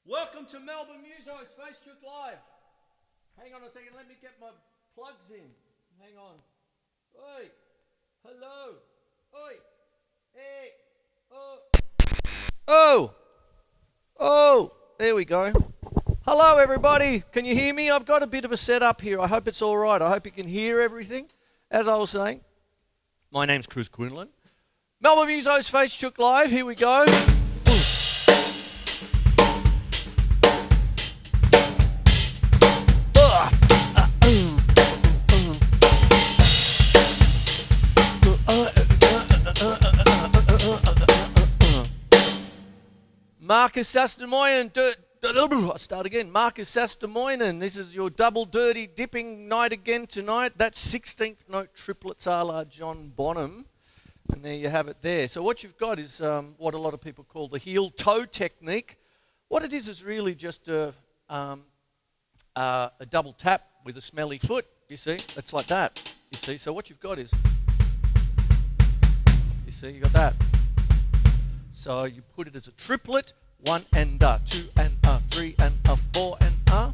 Welcome to Melbourne Musos Facechook Live. Hang on a second, let me get my plugs in. Hang on. Oi, hello. Oi, hey, oh. Oh, there we go. Hello everybody, can you hear me? I've got a bit of a setup here. I hope it's all right. I hope you can hear everything. As I was saying, my name's Quinlan. Melbourne Musos Facechook Live, here we go. Marcus Sastamoyan, I'll start again. Marcus Sastamoyan, this is your double dirty dipping night again tonight. That's 16th note triplets a la John Bonham. And there you have it there. So what you've got is what a lot of people call the heel-toe technique. What it is really just a double tap with a smelly foot, you see. It's like that, you see. So what you've got is, you see, you got that. So you put it as a triplet, 1 and 2 and 3 and 4 and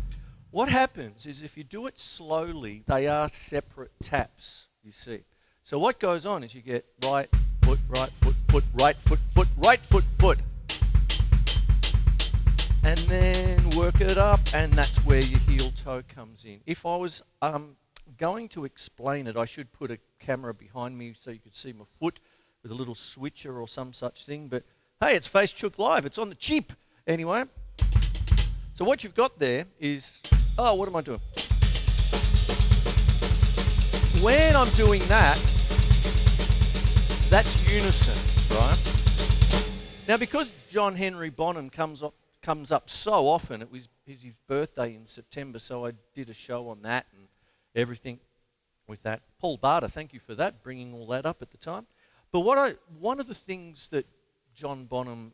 What happens is if you do it slowly, they are separate taps, you see. So what goes on is you get right foot, right foot, foot, right foot, foot, right foot, foot. And then work it up, and that's where your heel toe comes in. If I was going to explain it, I should put a camera behind me so you could see my foot with a little switcher or some such thing, but hey, it's Facechook Live, it's on the cheap. Anyway, so what you've got there is, oh, what am I doing? When I'm doing that, that's unison, right? Now, because John Henry Bonham comes up so often, it was his birthday in September, so I did a show on that and everything with that. Paul Barter, thank you for that, bringing all that up at the time. But one of the things that John Bonham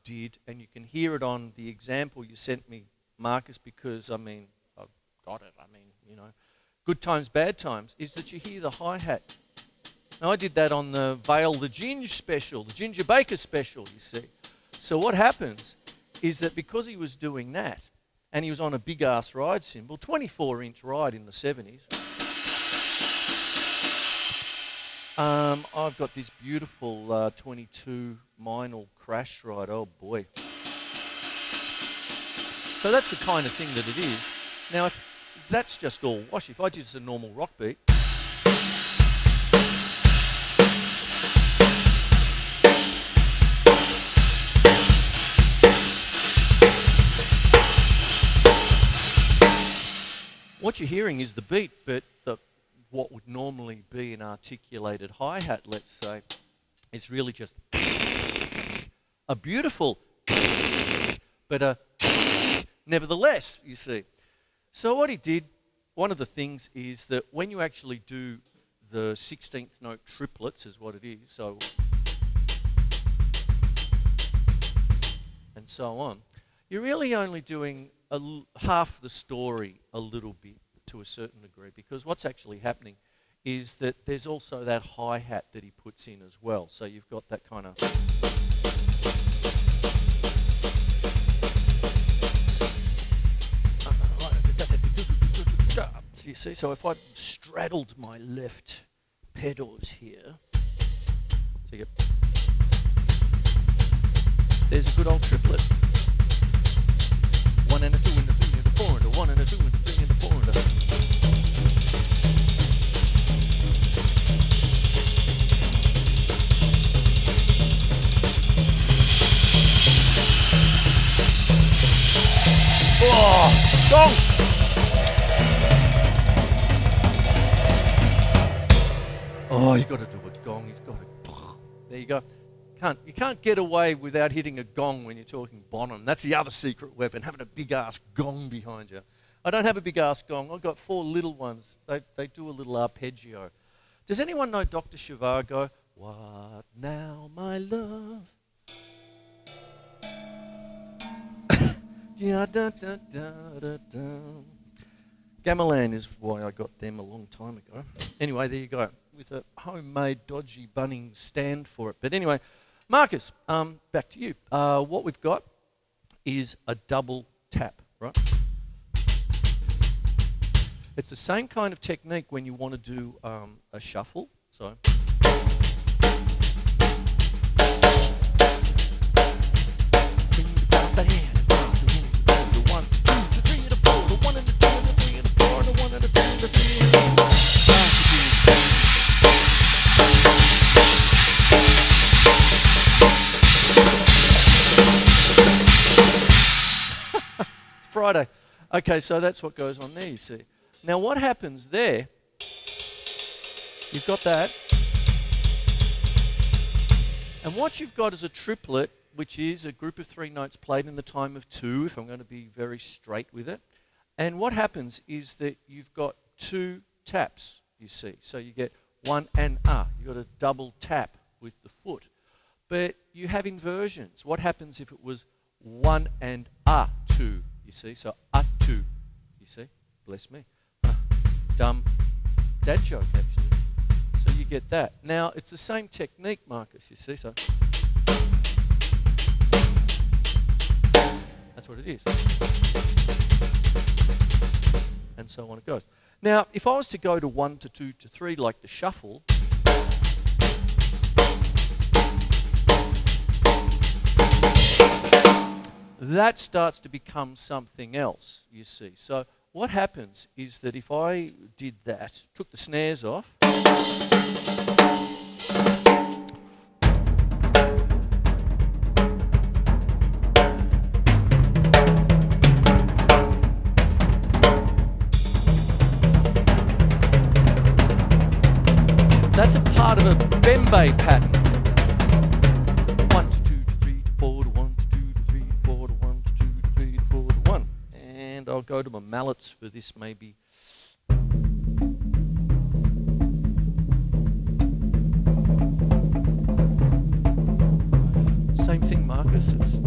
did, and you can hear it on the example you sent me, Marcus, because, I mean, I've got it, you know, good times, bad times, is that you hear the hi-hat. Now, I did that on the Vale the Ginge special, the Ginger Baker special, you see. So what happens is that because he was doing that, and he was on a big-ass ride cymbal, 24-inch ride in the 70s, I've got this beautiful 22 Meinl crash ride, oh boy. So that's the kind of thing that it is. Now, if that's just all wash. If I did just a normal rock beat, what you're hearing is the beat, but what would normally be an articulated hi-hat, let's say, is really just a beautiful, but nevertheless, you see. So what he did, one of the things is that when you actually do the 16th note triplets, is what it is, so, and so on, you're really only doing half the story a little bit, to a certain degree, because what's actually happening is that there's also that hi-hat that he puts in as well. So you've got that kind of... So you see, so if I straddled my left pedals here, so you get... There's a good old triplet. 1 and a 2 and a 3 and a 4 and a 1 and a 2 and a 3 and a 4 and a... Oh, gong! Oh, you got to do a gong. He's got to... There you go. You can't get away without hitting a gong when you're talking Bonham. That's the other secret weapon, having a big-ass gong behind you. I don't have a big-ass gong. I've got 4 little ones. They do a little arpeggio. Does anyone know Dr. Zhivago? What now, my love? Yeah, da, da, da, da, da. Gamelan is why I got them a long time ago. Anyway, there you go, with a homemade dodgy Bunnings stand for it. But anyway, Marcus, back to you. What we've got is a double tap, right? It's the same kind of technique when you want to do a shuffle. So. Friday. Okay, so that's what goes on there, you see. Now what happens there, you've got that, and what you've got is a triplet, which is a group of 3 notes played in the time of 2, if I'm going to be very straight with it. And what happens is that you've got 2 taps, you see. So you get 1 and a. You've got a double tap with the foot. But you have inversions. What happens if it was 1 and a 2? You see, so a 2, you see, bless me. Dumb dad joke, actually. So you get that. Now, it's the same technique, Marcus, you see, so. That's what it is. And so on it goes. Now, if I was to go to 1 to 2 to 3, like the shuffle, that starts to become something else, you see. So what happens is that if I did that, took the snares off, that's a part of a bembe pattern. 1 to 2 to 3 to 4 to 1 to 2 to 3 to 4 to 1 to 2 to 3 to 4 to 1. And I'll go to my mallets for this maybe. Same thing, Marcus. It's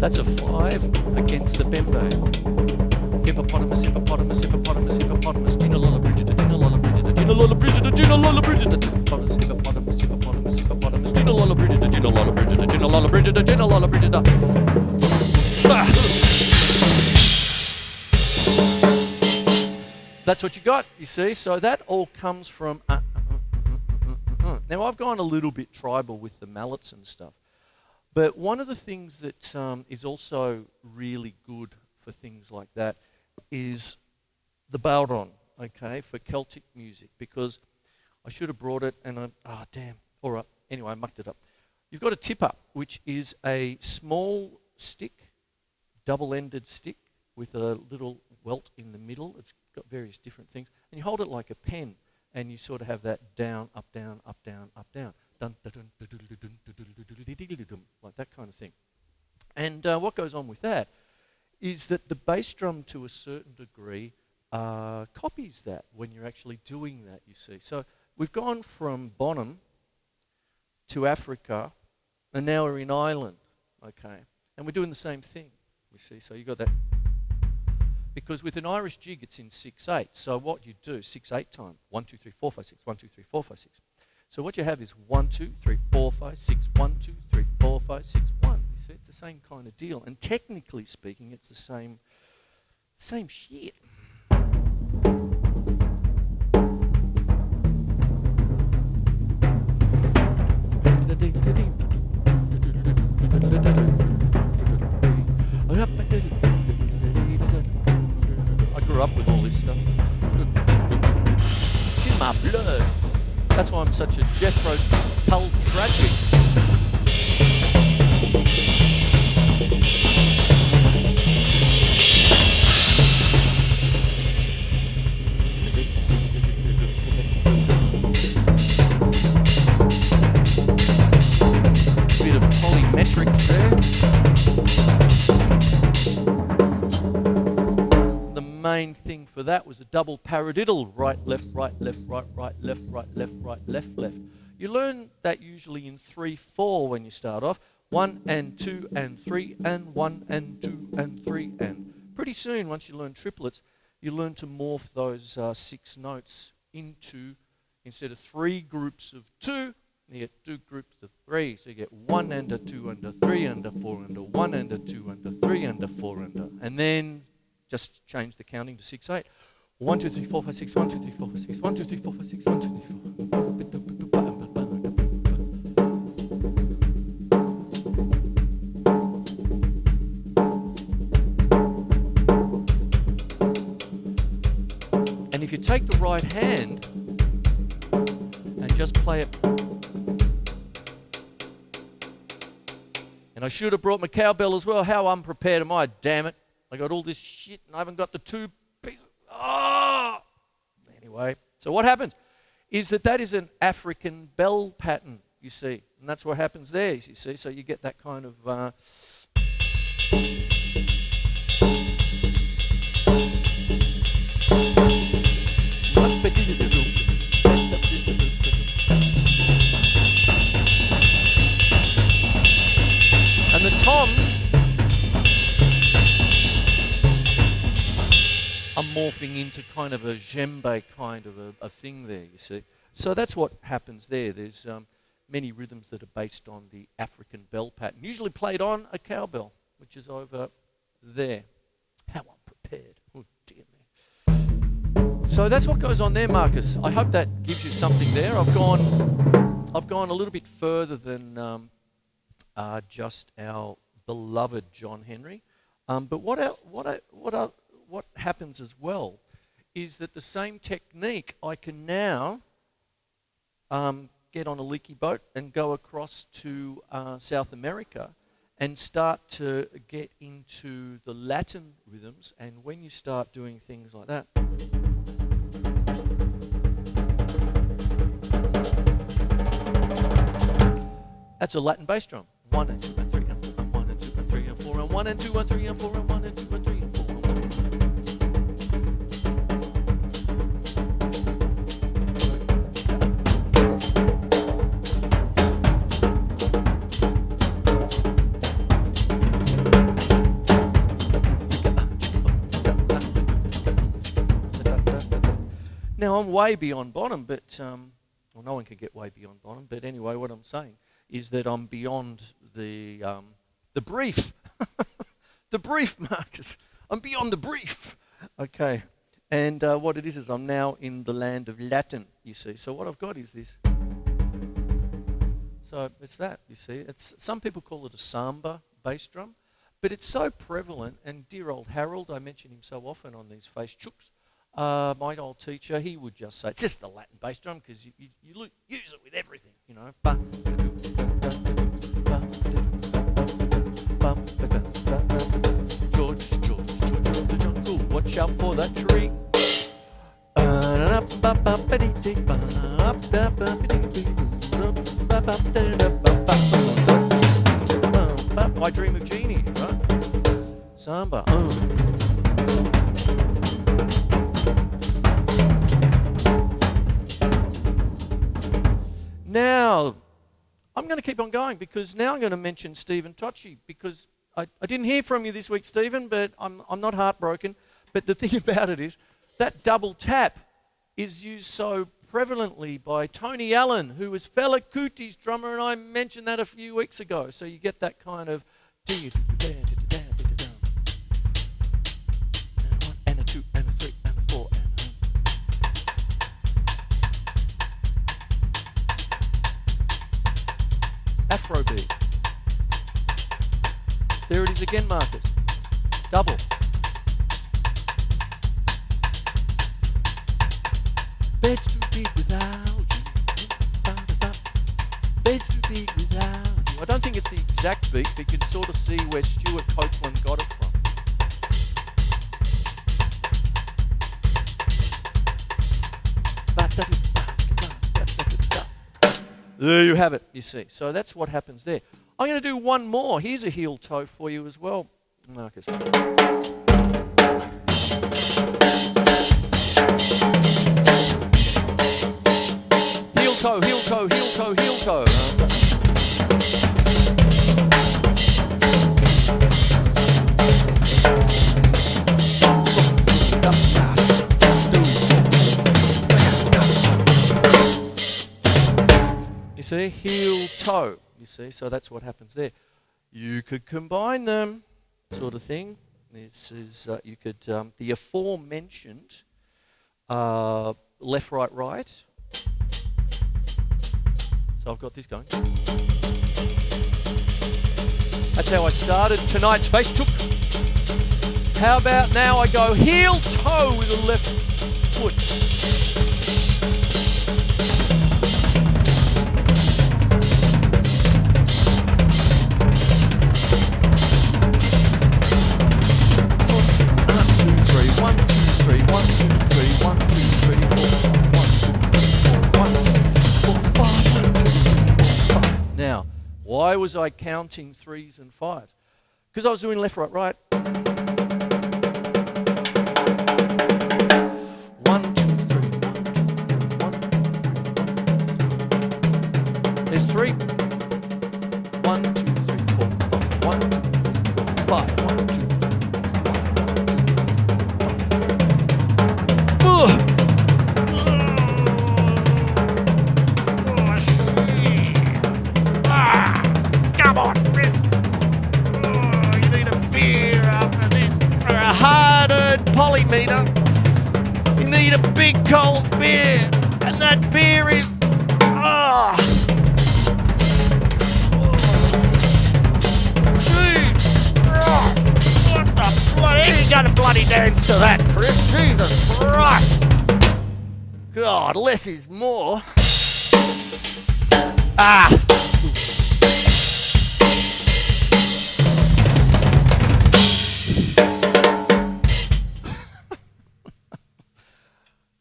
that's a 5 against the bembe. Hippopotamus, hippopotamus, hippopotamus, hippopotamus, Gina Lola Brigida, Gina Lola Brigida, Gina Lola Brigida, Gina Lola Brigida, hippopotamus, hippopotamus, hippopotamus, hippopotamus, Gina Lola Brigida, Gina Lola Brigida, Gina Lola Brigida, Gina Lola Brigida. That's what you got, you see. So that all comes from. Now I've gone a little bit tribal with the mallets and stuff. But one of the things that is also really good for things like that is the baldron, okay, for Celtic music, because I should have brought it and damn. All right, anyway, I mucked it up. You've got a tipper, which is a small stick, double-ended stick with a little welt in the middle. It's got various different things. And you hold it like a pen, and you sort of have that down, up, down, up, down, up, down. Like that kind of thing. And what goes on with that is that the bass drum, to a certain degree, copies that when you're actually doing that, you see. So we've gone from Bonham to Africa, and now we're in Ireland, okay? And we're doing the same thing, you see. So you've got that. Because with an Irish jig, it's in 6/8. So what you do, 6/8 time, 1, 2, 3, 4, 5, 6, 1, 2, 3, 4, 5, 6. So what you have is 1, 2, 3, 4, 5, 6, 1, 2, 3, 4, 5, 6, 1. You see, it's the same kind of deal. And technically speaking, it's the same shit. I grew up with all this stuff. It's in my blood. That's why I'm such a Jethro Tull tragic. Bit of polymetrics there. The main thing for that was a double paradiddle, right, left, right, left, right, right, left, right, left, right, left, left. You learn that usually in 3/4 when you start off. 1 and 2 and 3 and 1 and 2 and 3 and. Pretty soon, once you learn triplets, you learn to morph those 6 notes into, instead of 3 groups of 2, you get 2 groups of 3. So you get 1 and a 2 and a 3 and a 4 and a 1 and a 2 and a 3 and a 4 and a. And then just change the counting to 6, 8. 1, 2, 3, 4, 5, 6, 1, 2, 3, 4, 5, 6, 1, 2, 3, 4, 5, 6, 1, 2, 3, 4. And if you take the right hand and just play it. And I should have brought my cowbell as well. How unprepared am I? Damn it. I got all this shit and I haven't got the 2 pieces. Oh! Anyway, so what happens is that is an African bell pattern, you see. And that's what happens there, you see. So you get that kind of... And the toms are morphing into kind of a djembe kind of a thing there, you see. So that's what happens there. There's many rhythms that are based on the African bell pattern, usually played on a cowbell, which is over there. How unprepared. Oh, dear me. So that's what goes on there, Marcus. I hope that gives you something there. I've gone a little bit further than just our beloved John Henry. But what happens as well is that the same technique I can now get on a leaky boat and go across to South America and start to get into the Latin rhythms. And when you start doing things like that, that's a Latin bass drum. 1 and 2 and 3 and 4 and 1 and 2 and 3 and 4 and 1 and 2 and 3 and 4 and 1 and 2 and 3 and 4 and 1 and 2. Now I'm way beyond bottom, but well, no one can get way beyond bottom. But anyway, what I'm saying is that I'm beyond the brief, the brief, Marcus. I'm beyond the brief. Okay, and what it is I'm now in the land of Latin. You see, so what I've got is this. So it's that. You see, it's some people call it a samba bass drum, but it's so prevalent. And dear old Harold, I mention him so often on these Facechooks. My old teacher, he would just say, it's just the Latin bass drum because you use it with everything, you know. George, the jungle, watch out for that tree. I dream of Genie, right? Samba. Now, I'm going to keep on going because now I'm going to mention Stephen Tocci because I didn't hear from you this week, Stephen, but I'm not heartbroken. But the thing about it is that double tap is used so prevalently by Tony Allen, who was Fela Kuti's drummer, and I mentioned that a few weeks ago. So you get that kind of... and a 2 and a 3 and a 4 and Afrobeat. There it is again, Marcus. Double. Bed's too big without you. Bed's too big without you. I don't think it's the exact beat, but you can sort of see where Stuart Copeland got it from. There you have it, you see. So that's what happens there. I'm going to do one more. Here's a heel toe for you as well, Marcus. See, heel, toe. You see, so that's what happens there. You could combine them, sort of thing. This is you could the aforementioned left, right, right. So I've got this going. That's how I started tonight's Facechook. How about now I go heel, toe with the left foot. Now, why was I counting threes and fives? Because I was doing left, right, right. 1, 2, 3, 1, 2, 1. There's 3. 1, 2, 3, 4, 5. 1, 2, 3, 4, 5. 1, 2, 3, 4, 5. 1, 2. Come on, Chris. You need a beer after this, or a hard-earned polymeter. You need a big cold beer, and that beer is, Jeez. What the bloody? You got to bloody dance to that, Chris. Jesus Christ. God, less is more.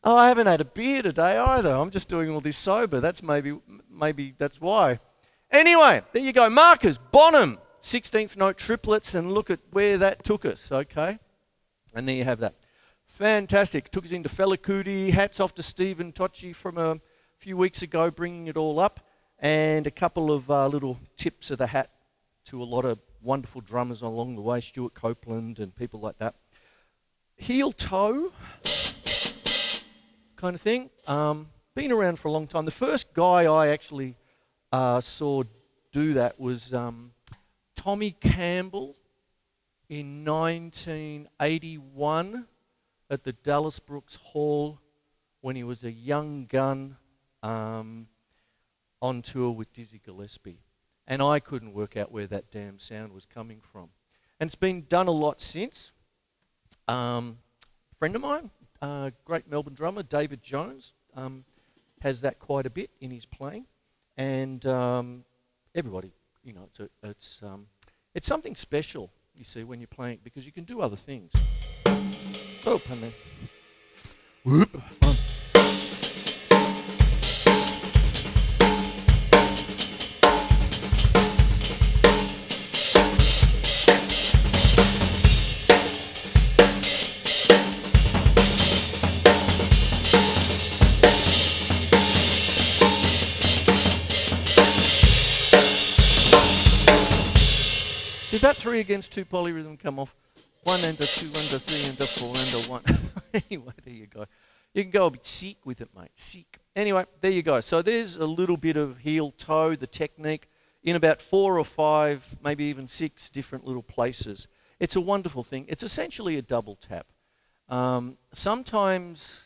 Oh, I haven't had a beer today either. I'm just doing all this sober. That's maybe that's why. Anyway, there you go. Markers, Bonham, 16th note triplets, and look at where that took us, okay? And there you have that. Fantastic. Took us into Facechook. Hats off to Stephen Tocci from a few weeks ago, bringing it all up. And a couple of little tips of the hat to a lot of wonderful drummers along the way, Stuart Copeland and people like that. Heel toe kind of thing. Been around for a long time. The first guy I actually saw do that was Tommy Campbell in 1981 at the Dallas Brooks Hall when he was a young gun on tour with Dizzy Gillespie. And I couldn't work out where that damn sound was coming from. And it's been done a lot since. A friend of mine, great Melbourne drummer, David Jones, has that quite a bit in his playing. And everybody, you know, it's something special, you see, when you're playing, because you can do other things. Oh, and then whoop. Did that 3 against 2 polyrhythm come off? 1 and a 2 and a 3 and a 4 and a 1. Anyway, there you go. You can go a bit sick with it, mate. Sick. Anyway, there you go. So there's a little bit of heel toe, the technique, in about 4 or 5, maybe even 6 different little places. It's a wonderful thing. It's essentially a double tap. Sometimes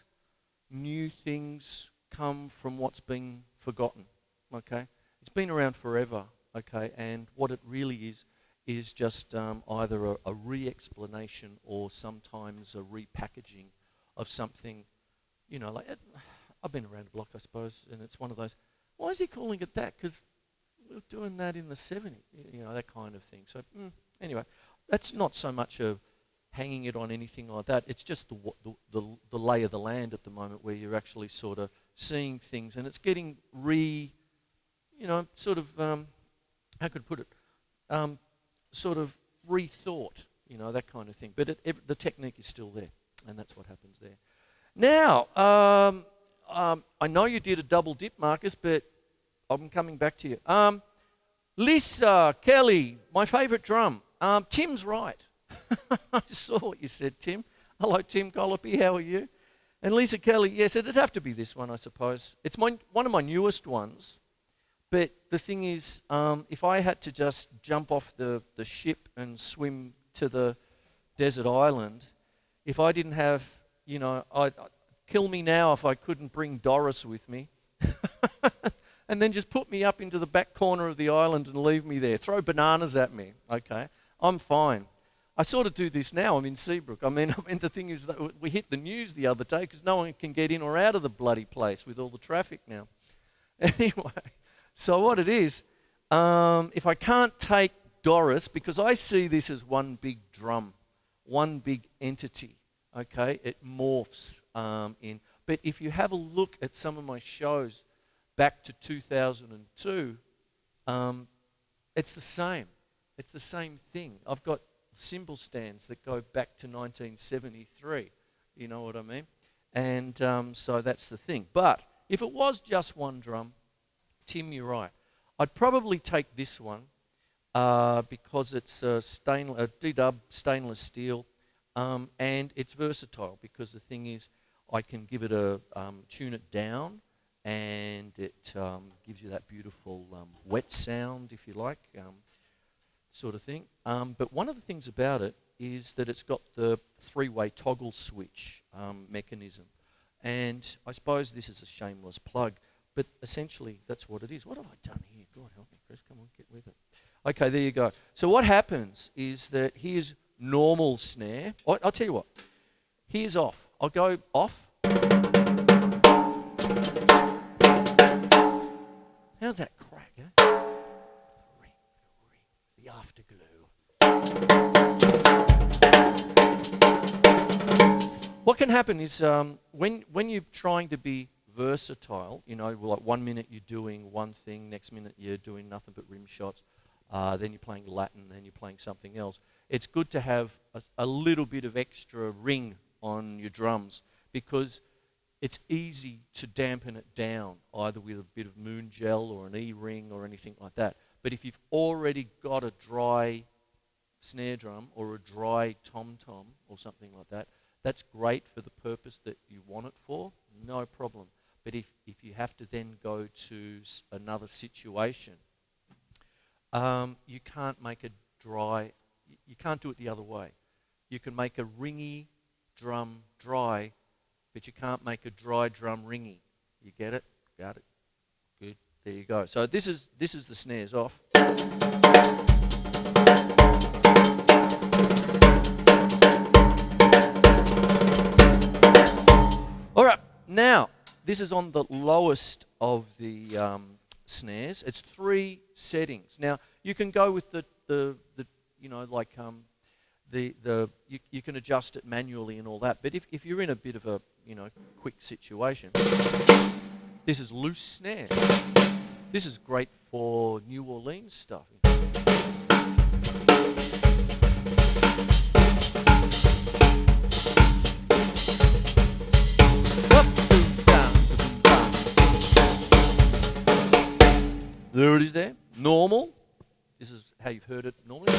new things come from what's been forgotten, okay? It's been around forever, okay? And what it really is just either a re-explanation or sometimes a repackaging of something, you know, like, I've been around the block, I suppose, and it's one of those, why is he calling it that? Because we were doing that in the 70s, you know, that kind of thing. So anyway, that's not so much of hanging it on anything like that. It's just the lay of the land at the moment where you're actually sort of seeing things, and it's getting sort of, how could I put it? Sort of rethought, you know, that kind of thing. But the technique is still there, and that's what happens there. Now, I know you did a double dip, Marcus, but I'm coming back to you. Lisa, Kelly, my favourite drum. Tim's right. I saw what you said, Tim. Hello, Tim Colopy, how are you? And Lisa Kelly, yes, it'd have to be this one, I suppose. It's one of my newest ones, But the thing is, if I had to just jump off the ship and swim to the desert island, if I didn't have, I'd kill me now if I couldn't bring Doris with me. And then just put me up into the back corner of the island and leave me there. Throw bananas at me, okay? I'm fine. I sort of do this now. I'm in Seabrook. I mean, the thing is that we hit the news the other day because no one can get in or out of the bloody place with all the traffic now. Anyway, so what it is, if I can't take Doris, because I see this as one big drum, one big entity, okay? It morphs in. But if you have a look at some of my shows back to 2002, it's the same. It's the same thing. I've got cymbal stands that go back to 1973. You know what I mean? And so that's the thing. But if it was just one drum, Tim, you're right. I'd probably take this one because it's a D-dub stainless steel, and it's versatile because the thing is I can give it tune it down, and it gives you that beautiful wet sound, if you like, sort of thing. But one of the things about it is that it's got the three-way toggle switch mechanism. And I suppose this is a shameless plug, but essentially that's what it is. What have I done here? God help me, Chris, come on, get with it. Okay, there you go. So what happens is that here's normal snare. I'll tell you what. Here's off. I'll go off. How's that crack, eh? Ring. The afterglow. What can happen is when you're trying to be versatile, like 1 minute you're doing one thing, next minute you're doing nothing but rim shots, then you're playing Latin, then you're playing something else. It's good to have a little bit of extra ring on your drums because it's easy to dampen it down, either with a bit of moon gel or an E-ring or anything like that. But if you've already got a dry snare drum or a dry tom-tom or something like that, that's great for the purpose that you want it for, no problem. But if you have to then go to another situation, you can't make a dry, you can't do it the other way. You can make a ringy drum dry, but you can't make a dry drum ringy. You get it? Got it? Good. There you go. So this is the snares off. All right. Now, this is on the lowest of the snares. It's 3 settings. Now, you can go with you can adjust it manually and all that. But if you're in a bit of a quick situation, this is loose snare. This is great for New Orleans stuff. There it is there. Normal. This is how you've heard it normally.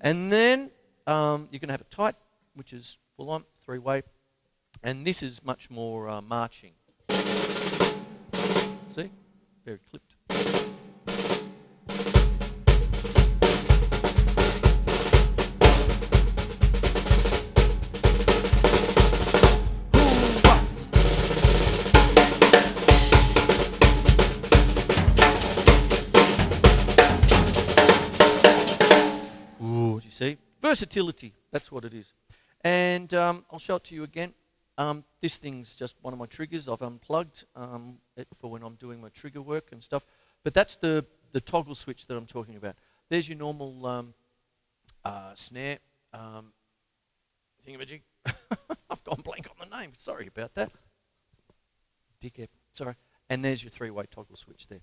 And then you can have it tight, which is full on, 3-way. And this is much more marching. See? Very clipped. See? Versatility, that's what it is. And I'll show it to you again. This thing's just one of my triggers. I've unplugged it for when I'm doing my trigger work and stuff. But that's the toggle switch that I'm talking about. There's your normal snare thingamajig. I've gone blank on the name. Sorry about that. Dickhead. Sorry. And there's your 3-way toggle switch there.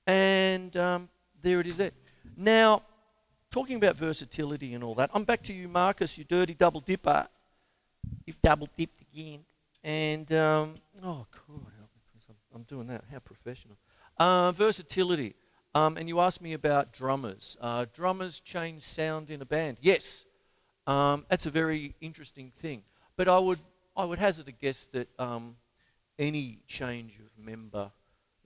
And there it is there. Now, talking about versatility and all that, I'm back to you, Marcus, you dirty double dipper. You've double dipped again. And, oh, God, help me, I'm doing that. How professional. Versatility. And you asked me about drummers. Drummers change sound in a band. Yes, that's a very interesting thing. But I would hazard a guess that any change of member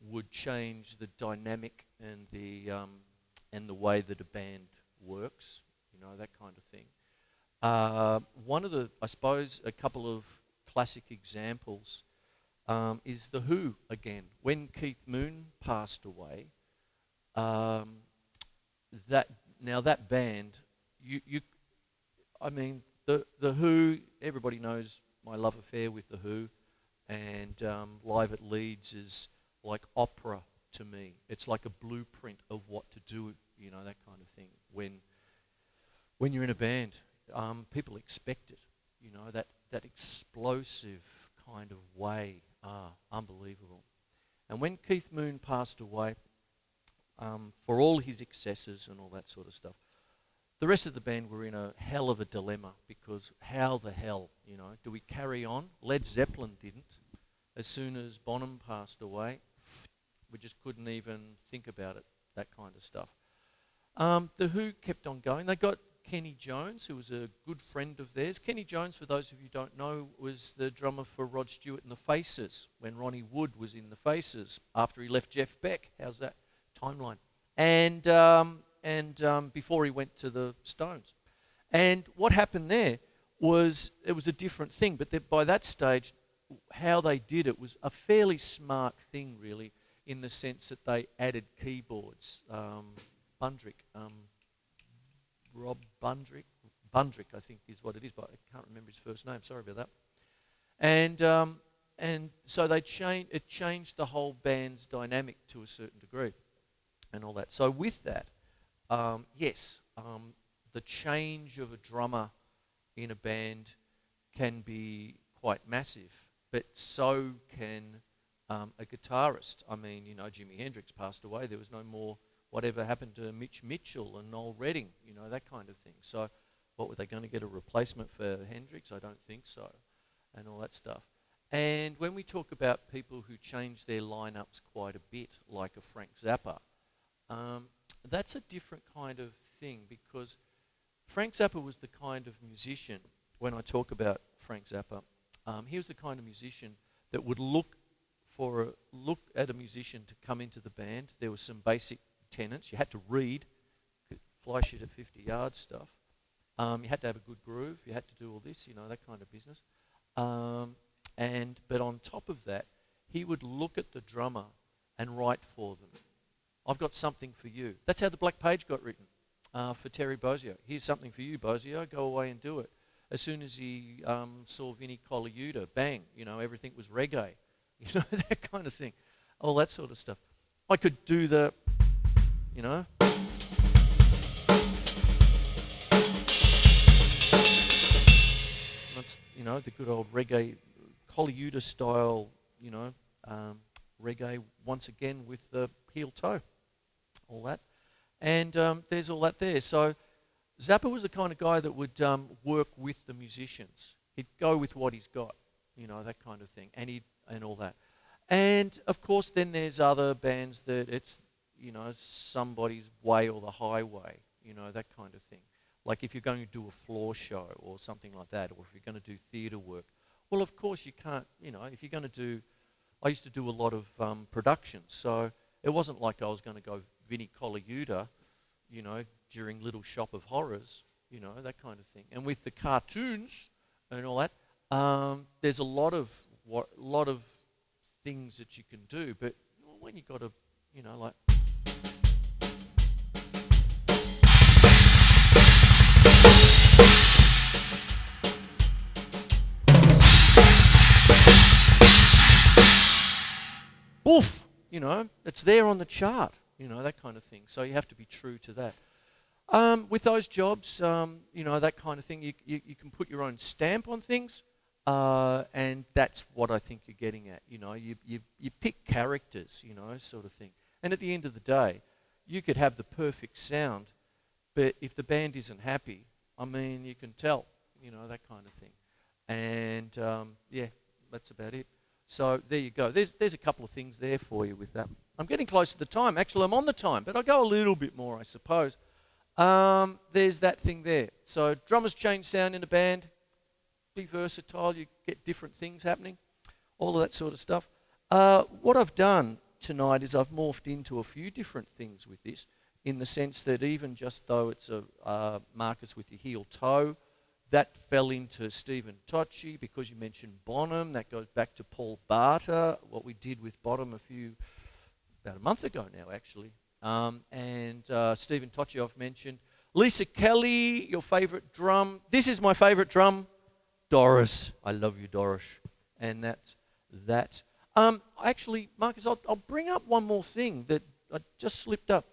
would change the dynamic and the way that a band works. That kind of thing. One of the, I suppose, a couple of classic examples is The Who again. When Keith Moon passed away, that band, I mean, the Who. Everybody knows my love affair with the Who, and Live at Leeds is like opera to me. It's like a blueprint of what to do. That kind of thing. When you're in a band, people expect it. That explosive kind of way. Unbelievable. And when Keith Moon passed away, for all his excesses and all that sort of stuff, the rest of the band were in a hell of a dilemma, because how the hell, do we carry on? Led Zeppelin didn't. As soon as Bonham passed away, we just couldn't even think about it, that kind of stuff. The Who kept on going. They got Kenny Jones, who was a good friend of theirs. Kenny Jones, for those of you who don't know, was the drummer for Rod Stewart and the Faces when Ronnie Wood was in the Faces after he left Jeff Beck. How's that timeline? And before he went to the Stones. And what happened there was, it was a different thing, but by that stage, how they did it was a fairly smart thing, really, in the sense that they added keyboards. Rob Bundrick, I think is what it is, but I can't remember his first name. Sorry about that. And so it changed the whole band's dynamic to a certain degree, and all that. So with that, yes, the change of a drummer in a band can be quite massive, but so can a guitarist. I mean, Jimi Hendrix passed away. There was no more. Whatever happened to Mitch Mitchell and Noel Redding, that kind of thing. So what, were they going to get a replacement for Hendrix? I don't think so, and all that stuff. And when we talk about people who change their lineups quite a bit, like a Frank Zappa, that's a different kind of thing, because Frank Zappa was the kind of musician, when I talk about Frank Zappa, he was the kind of musician that would look at a musician to come into the band. There were some basic tenets. You had to read, fly shit at 50 yards stuff. You had to have a good groove. You had to do all this, that kind of business. But on top of that, he would look at the drummer and write for them. I've got something for you. That's how the Black Page got written, for Terry Bozzio. Here's something for you, Bozzio. Go away and do it. As soon as he saw Vinnie Colaiuta, bang, everything was reggae. That kind of thing. All that sort of stuff. I could do the, that's, the good old reggae, Colaiuta style, reggae once again with the heel toe, all that. And there's all that there. So Zappa was the kind of guy that would work with the musicians. He'd go with what he's got, that kind of thing, and all that. And of course, then there's other bands that it's, somebody's way or the highway, that kind of thing. Like if you're going to do a floor show or something like that, or if you're going to do theatre work, well, of course you can't, if you're going to do, I used to do a lot of productions, so it wasn't like I was going to go Vinnie Colaiuta, during Little Shop of Horrors, that kind of thing. And with the cartoons and all that, there's a lot of things that you can do, but when you got to, like. Oof, it's there on the chart, that kind of thing. So you have to be true to that. With those jobs, that kind of thing, you can put your own stamp on things, and that's what I think you're getting at. You pick characters, sort of thing. And at the end of the day, you could have the perfect sound, but if the band isn't happy, I mean, you can tell, that kind of thing. And yeah, that's about it. So there you go. There's a couple of things there for you with that. I'm getting close to the time. Actually, I'm on the time, but I'll go a little bit more, I suppose. There's that thing there. So drummers change sound in a band. Be versatile. You get different things happening. All of that sort of stuff. What I've done tonight is I've morphed into a few different things with this, in the sense that even just though it's a markers with your heel toe, that fell into Stephen Tocci because you mentioned Bonham. That goes back to Paul Barter, what we did with Bonham about a month ago now, actually. And Stephen Tocci I've mentioned. Lisa Kelly, your favourite drum. This is my favourite drum, Doris. I love you, Doris. And that's that. Actually, Marcus, I'll bring up one more thing that I just slipped up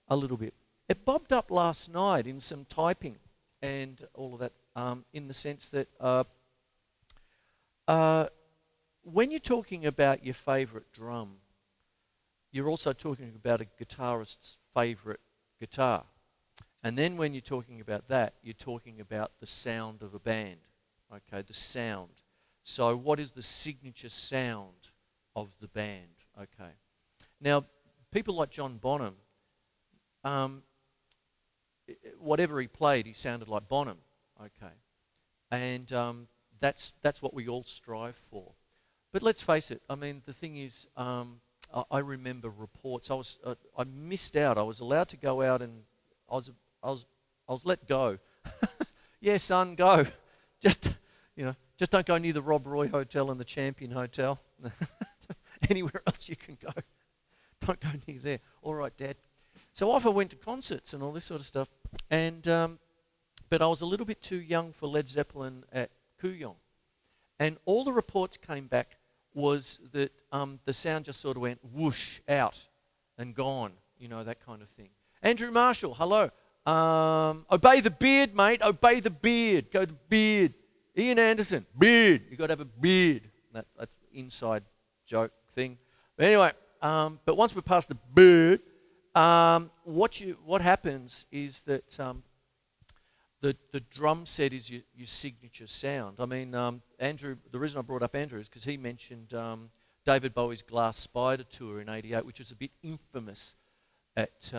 a little bit. It bobbed up last night in some typing and all of that, in the sense that when you're talking about your favourite drum, you're also talking about a guitarist's favourite guitar. And then when you're talking about that, you're talking about the sound of a band, okay, the sound. So what is the signature sound of the band, okay? Now, people like John Bonham, whatever he played, he sounded like Bonham, okay? And that's what we all strive for. But let's face it, I mean, the thing is, I remember reports. I missed out. I was allowed to go out, and I was let go. Yeah, son, go. Just don't go near the Rob Roy Hotel and the Champion Hotel. Anywhere else you can go. Don't go near there. All right, Dad. So off I went to concerts and all this sort of stuff. And but I was a little bit too young for Led Zeppelin at Kooyong. And all the reports came back was that the sound just sort of went whoosh out and gone, that kind of thing. Andrew Marshall, hello. Obey the beard, mate. Obey the beard. Go the beard. Ian Anderson, beard. You got to have a beard. That's inside joke thing. But anyway, but once we're past the beard, what happens is that the drum set is your signature sound. I mean, Andrew, the reason I brought up Andrew is because he mentioned David Bowie's Glass Spider tour in '88, which was a bit infamous at,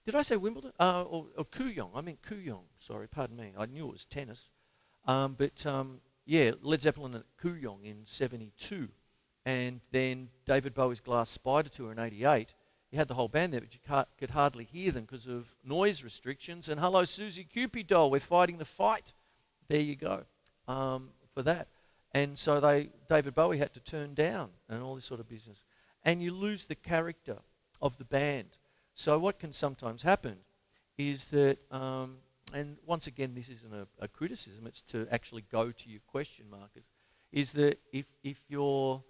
did I say Wimbledon? Or Kooyong. I meant Kooyong. Sorry, pardon me. I knew it was tennis. Yeah, Led Zeppelin at Kooyong in '72. And then David Bowie's Glass Spider tour in '88. You had the whole band there, but you could hardly hear them because of noise restrictions. And hello, Susie Cupid doll, we're fighting the fight. There you go, for that. And so David Bowie had to turn down and all this sort of business. And you lose the character of the band. So what can sometimes happen is that, and once again, this isn't a criticism, it's to actually go to your question, Marcus, is that if you're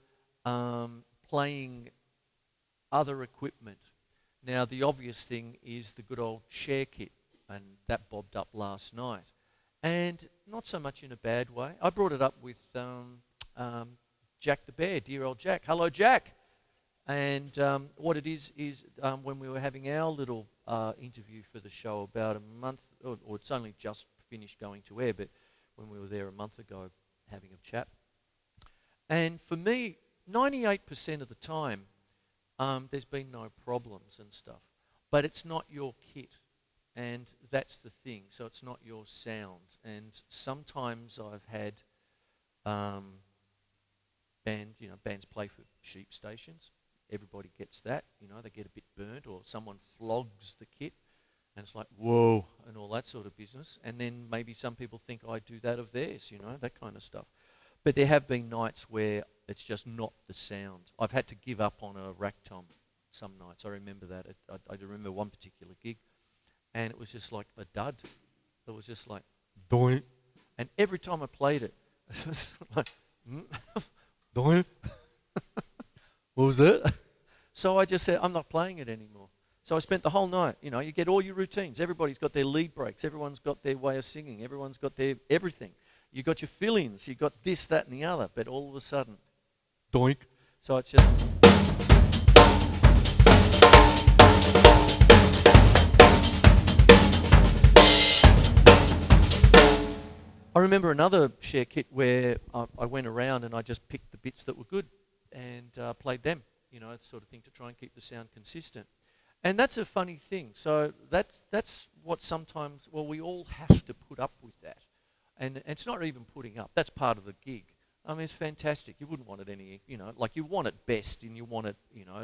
playing other equipment. Now, the obvious thing is the good old share kit, and that bobbed up last night. And not so much in a bad way. I brought it up with Jack the Bear, dear old Jack. Hello, Jack. And what it is when we were having our little interview for the show about a month, or it's only just finished going to air, but when we were there a month ago having a chat. And for me, 98% of the time, there's been no problems and stuff. But it's not your kit, and that's the thing. So it's not your sound. And sometimes I've had bands play for sheep stations. Everybody gets that. They get a bit burnt, or someone flogs the kit, and it's like, whoa, and all that sort of business. And then maybe some people think I do that of theirs, that kind of stuff. But there have been nights where it's just not the sound. I've had to give up on a rack tom some nights. I remember that. I remember one particular gig, and it was just like a dud. It was just like, doink. And every time I played it, it was like, doink. What was that? So I just said, I'm not playing it anymore. So I spent the whole night, you get all your routines. Everybody's got their lead breaks. Everyone's got their way of singing. Everyone's got their everything. You got your fill-ins, you got this, that, and the other, but all of a sudden, doink. So it's just. I remember another share kit where I went around and I just picked the bits that were good. played them, sort of thing, to try and keep the sound consistent. And that's a funny thing. So that's what sometimes, we all have to put up with that. And it's not even putting up. That's part of the gig. I mean, it's fantastic. You wouldn't want it any, like you want it best, and you want it,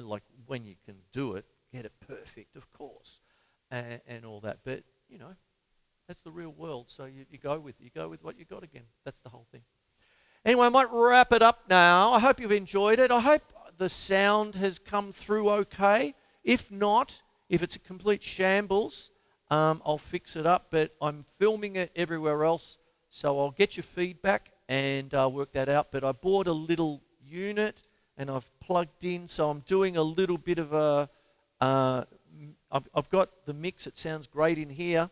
like when you can do it, get it perfect, of course, and all that. But, that's the real world. So you go with what you got again. That's the whole thing. Anyway, I might wrap it up now. I hope you've enjoyed it. I hope the sound has come through okay. If not, if it's a complete shambles, I'll fix it up. But I'm filming it everywhere else, so I'll get your feedback and work that out. But I bought a little unit and I've plugged in, so I'm doing a little bit of a... I've got the mix. It sounds great in here.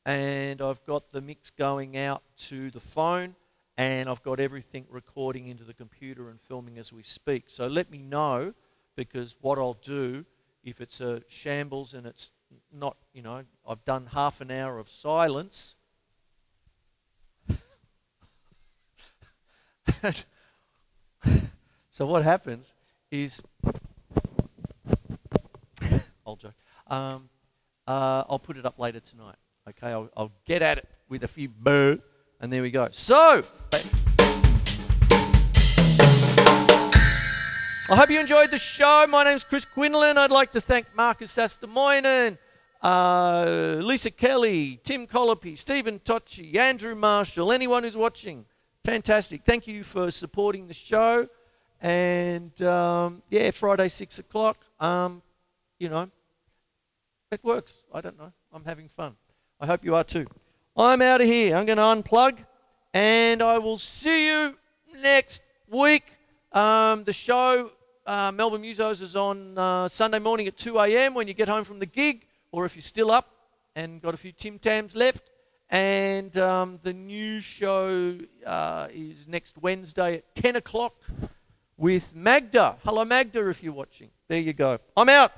And I've got the mix going out to the phone. And I've got everything recording into the computer and filming as we speak. So let me know, because what I'll do, if it's a shambles and it's not, I've done half an hour of silence. So what happens is, I'll joke, I'll put it up later tonight. Okay, I'll get at it with a few boo. And there we go. So, I hope you enjoyed the show. My name's Chris Quinlan. I'd like to thank Marcus Sastamoinen, Lisa Kelly, Tim Colopy, Stephen Tocci, Andrew Marshall, anyone who's watching. Fantastic. Thank you for supporting the show. And, Friday, 6 o'clock, it works. I don't know. I'm having fun. I hope you are too. I'm out of here. I'm going to unplug, and I will see you next week. The show, Melbourne Musos, is on Sunday morning at 2 a.m. when you get home from the gig, or if you're still up and got a few Tim Tams left. And the new show is next Wednesday at 10 o'clock with Magda. Hello, Magda, if you're watching. There you go. I'm out.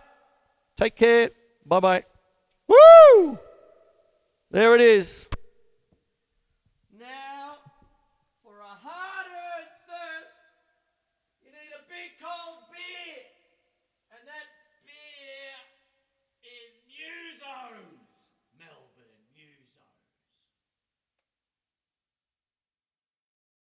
Take care. Bye-bye. Woo! There it is.